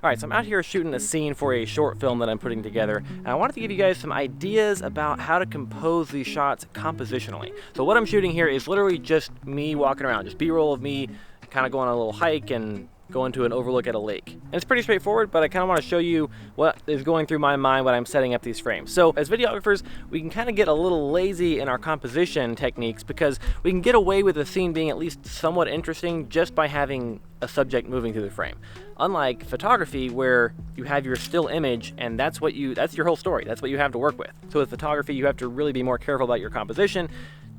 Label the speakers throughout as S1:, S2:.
S1: Alright, so I'm out here shooting a scene for a short film that I'm putting together, and I wanted to give you guys some ideas about how to compose these shots compositionally. So what I'm shooting here is literally just me walking around, just B-roll of me kind of going on a little hike and going to an overlook at a lake. And it's pretty straightforward, but I kind of want to show you what is going through my mind when I'm setting up these frames. So as videographers, we can kind of get a little lazy in our composition techniques because we can get away with the scene being at least somewhat interesting just by having a subject moving through the frame. Unlike photography, where you have your still image and that's your whole story. That's what you have to work with. So with photography, you have to really be more careful about your composition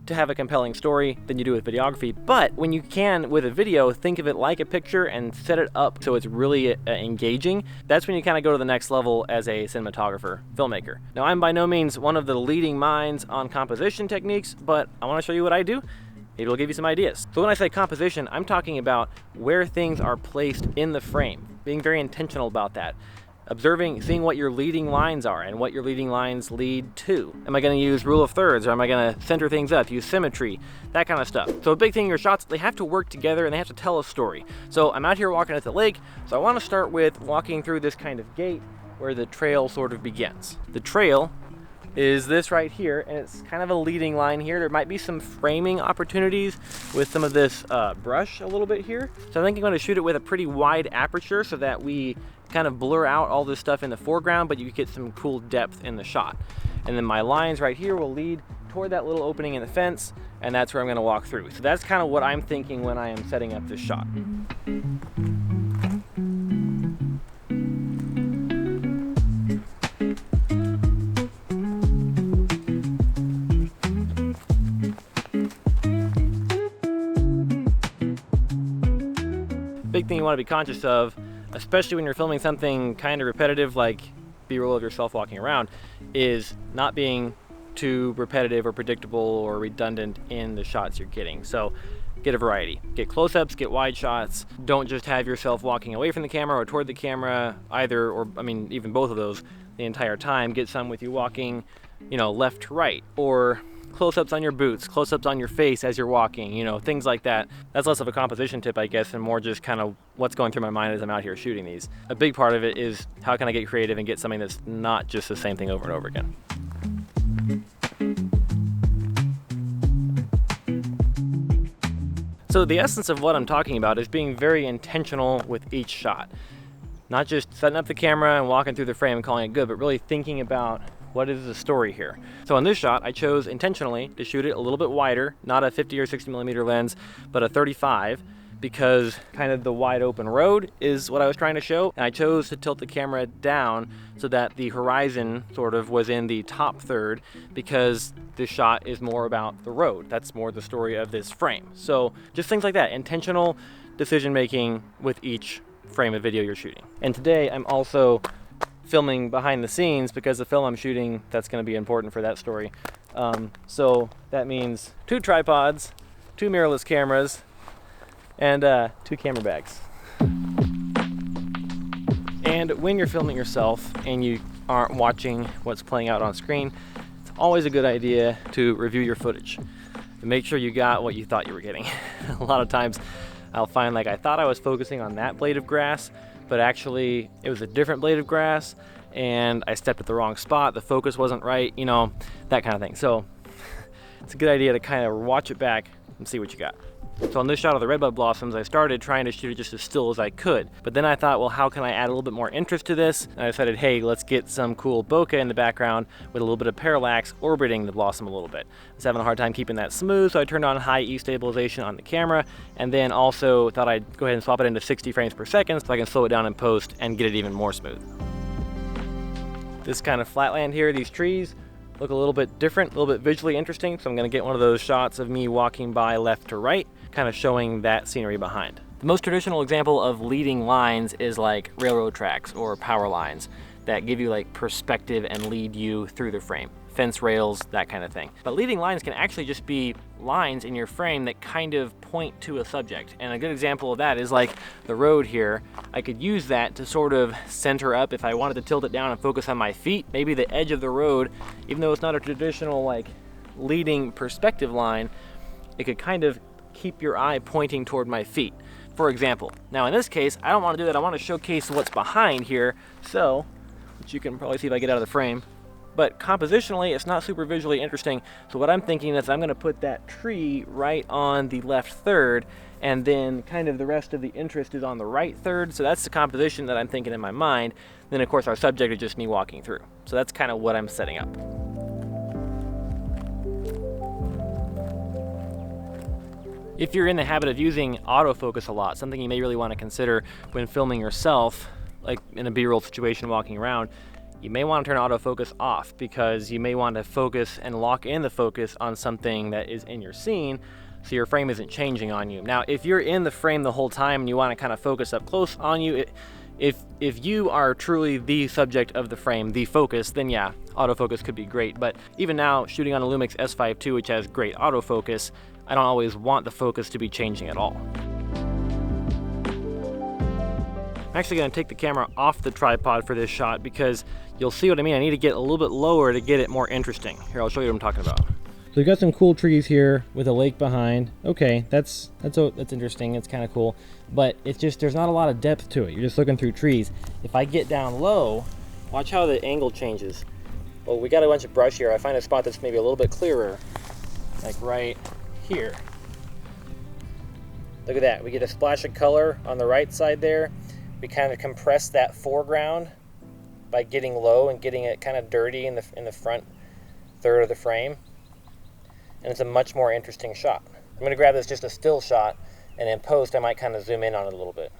S1: to have a compelling story than you do with videography. But when you can with a video, think of it like a picture and set it up so it's really engaging. That's when you kind of go to the next level as a cinematographer, filmmaker. Now, I'm by no means one of the leading minds on composition techniques, but I want to show you what I do. Maybe it'll give you some ideas. So when I say composition, I'm talking about where things are placed in the frame, being very intentional about that. Observing, seeing what your leading lines are and what your leading lines lead to. Am I going to use rule of thirds, or am I going to center things up, use symmetry, that kind of stuff. So a big thing in your shots, they have to work together and they have to tell a story. So I'm out here walking at the lake, so I want to start with walking through this kind of gate where the trail sort of begins. The trail is this right here, and it's kind of a leading line here. There might be some framing opportunities with some of this brush a little bit here. So I think I'm going to shoot it with a pretty wide aperture so that we kind of blur out all this stuff in the foreground, but you get some cool depth in the shot. And then my lines right here will lead toward that little opening in the fence, and that's where I'm going to walk through. So that's kind of what I'm thinking when I am setting up this shot. Big thing you want to be conscious of, especially when you're filming something kind of repetitive like B-roll of yourself walking around, is not being too repetitive or predictable or redundant in the shots you're getting. So get a variety. Get close-ups, get wide shots. Don't just have yourself walking away from the camera or toward the camera either, or I mean even both of those the entire time. Get some with you walking, left to right, or close-ups on your boots, close-ups on your face as you're walking, things like that. That's less of a composition tip, I guess, and more just kind of what's going through my mind as I'm out here shooting these. A big part of it is how can I get creative and get something that's not just the same thing over and over again. So the essence of what I'm talking about is being very intentional with each shot. Not just setting up the camera and walking through the frame and calling it good, but really thinking about what is the story here. So in this shot, I chose intentionally to shoot it a little bit wider, not a 50 or 60 millimeter lens, but a 35, because kind of the wide open road is what I was trying to show. And I chose to tilt the camera down so that the horizon sort of was in the top third, because this shot is more about the road. That's more the story of this frame. So just things like that, intentional decision making with each frame of video you're shooting. And today I'm also filming behind the scenes because the film I'm shooting, that's going to be important for that story. So that means 2 tripods, 2 mirrorless cameras, and 2 camera bags. And when you're filming yourself and you aren't watching what's playing out on screen, it's always a good idea to review your footage and make sure you got what you thought you were getting. A lot of times I'll find I thought I was focusing on that blade of grass, but actually it was a different blade of grass and I stepped at the wrong spot, the focus wasn't right, that kind of thing. So it's a good idea to kind of watch it back and see what you got. So on this shot of the redbud blossoms, I started trying to shoot it just as still as I could. But then I thought, well, how can I add a little bit more interest to this? And I decided, hey, let's get some cool bokeh in the background with a little bit of parallax orbiting the blossom a little bit. I was having a hard time keeping that smooth, so I turned on high E stabilization on the camera, and then also thought I'd go ahead and swap it into 60 frames per second so I can slow it down in post and get it even more smooth. This kind of flatland here, these trees, look a little bit different, a little bit visually interesting, so I'm going to get one of those shots of me walking by left to right, kind of showing that scenery behind. The most traditional example of leading lines is like railroad tracks or power lines that give you perspective and lead you through the frame. Fence rails, that kind of thing. But leading lines can actually just be lines in your frame that kind of point to a subject. And a good example of that is the road here. I could use that to sort of center up if I wanted to tilt it down and focus on my feet. Maybe the edge of the road, even though it's not a traditional leading perspective line, it could kind of keep your eye pointing toward my feet. for example. Now in this case, I don't want to do that. I want to showcase what's behind here, so, which you can probably see if I get out of the frame. But compositionally, it's not super visually interesting. So what I'm thinking is I'm going to put that tree right on the left third, and then kind of the rest of the interest is on the right third. So that's the composition that I'm thinking in my mind. Then of course our subject is just me walking through. So that's kind of what I'm setting up. If you're in the habit of using autofocus a lot, something you may really want to consider when filming yourself, like in a B-roll situation walking around, you may want to turn autofocus off because you may want to focus and lock in the focus on something that is in your scene so your frame isn't changing on you. Now, if you're in the frame the whole time and you want to kind of focus up close on you, if you are truly the subject of the frame, the focus, then yeah, autofocus could be great. But even now, shooting on a Lumix S5II, which has great autofocus, I don't always want the focus to be changing at all. I'm actually going to take the camera off the tripod for this shot because you'll see what I mean. I need to get a little bit lower to get it more interesting. Here, I'll show you what I'm talking about. So we've got some cool trees here with a lake behind. Okay, that's interesting. It's kind of cool, but it's just there's not a lot of depth to it. You're just looking through trees. If I get down low, watch how the angle changes. Well, we got a bunch of brush here. I find a spot that's maybe a little bit clearer, like right here. Look at that. We get a splash of color on the right side there. We kind of compress that foreground by getting low and getting it kind of dirty in the front third of the frame. And it's a much more interesting shot. I'm going to grab this just a still shot, and in post I might kind of zoom in on it a little bit.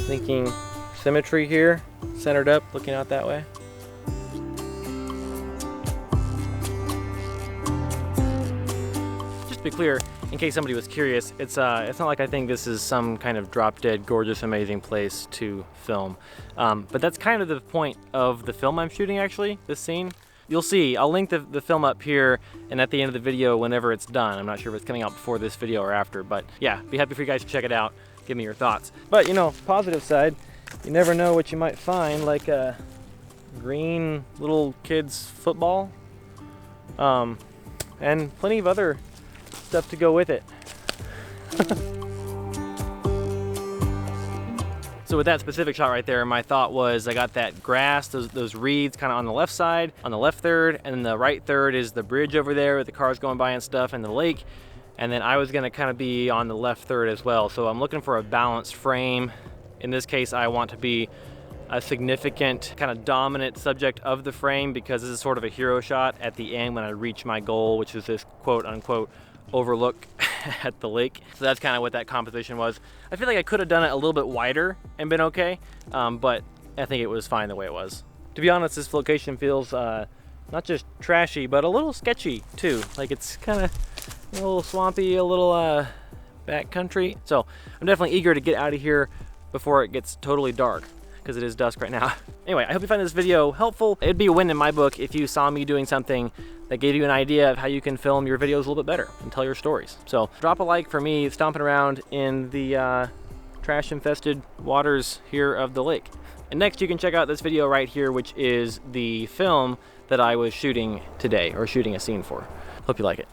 S1: Thinking symmetry here, centered up, looking out that way. Just to be clear, in case somebody was curious, it's not like I think this is some kind of drop-dead, gorgeous, amazing place to film. But that's kind of the point of the film I'm shooting, actually, this scene. You'll see, I'll link the film up here and at the end of the video whenever it's done. I'm not sure if it's coming out before this video or after, but yeah, be happy for you guys to check it out. Give me your thoughts. But you know, positive side, you never know what you might find, like a green little kids football, and plenty of other stuff to go with it. So with that specific shot right there, my thought was I got that grass, those reeds kind of on the left side, on the left third, and then the right third is the bridge over there with the cars going by and stuff, and the lake. And then I was gonna kind of be on the left third as well. So I'm looking for a balanced frame. In this case, I want to be a significant kind of dominant subject of the frame because this is sort of a hero shot at the end when I reach my goal, which is this quote unquote overlook at the lake. So that's kind of what that composition was. I feel like I could have done it a little bit wider and been okay, but I think it was fine the way it was. To be honest, this location feels not just trashy, but a little sketchy too. Like it's kind of a little swampy, a little backcountry. So I'm definitely eager to get out of here before it gets totally dark, because it is dusk right now. Anyway, I hope you find this video helpful. It'd be a win in my book if you saw me doing something that gave you an idea of how you can film your videos a little bit better and tell your stories. So drop a like for me stomping around in the trash infested waters here of the lake. And next you can check out this video right here, which is the film that I was shooting today, or shooting a scene for. Hope you like it.